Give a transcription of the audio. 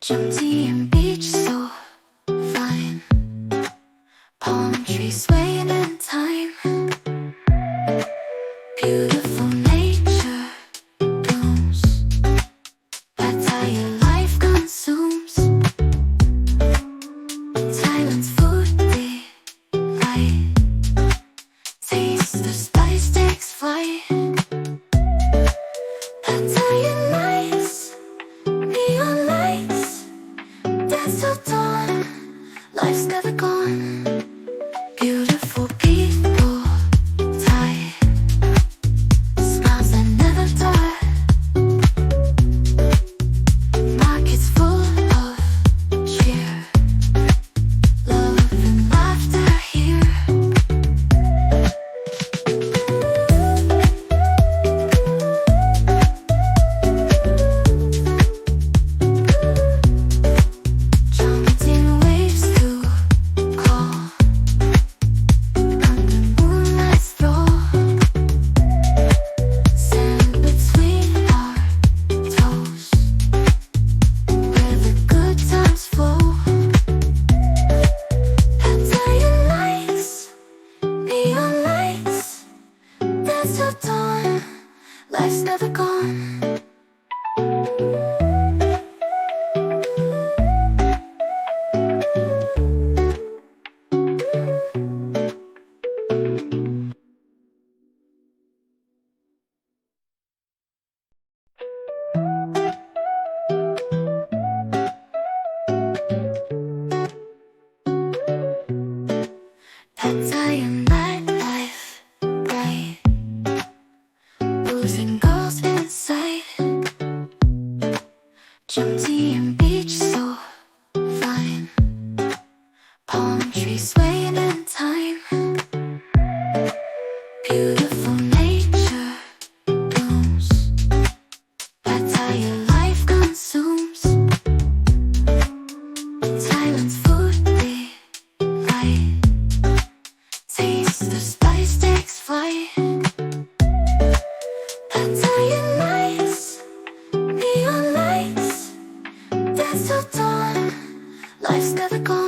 Jomtien beach so fine, palm trees swaying in time. Beautiful nature blooms, Pattaya life consumes. Thailand's food delight, taste the spice takes flight. Pattaya nights, neon lights, dance till dawn, life's never gone. Beautiful people, Thai smiles that never die. Markets full of cheer, love and laughter here. Jomtien waves to call, under moonlight stroll, sand between our toes, where the good times flow. Pattaya nights, neon lights, dance till dawn, life's never gone. Pattaya nightlife bright, boys and girls inside. Jomtien beach so fine, palm trees swaying in time. Beautiful nature blooms, Pattaya life consumes. Thailand's food delight, taste the spice takes flight. Pattaya nights, neon lights, dance till dawn, life's never gone.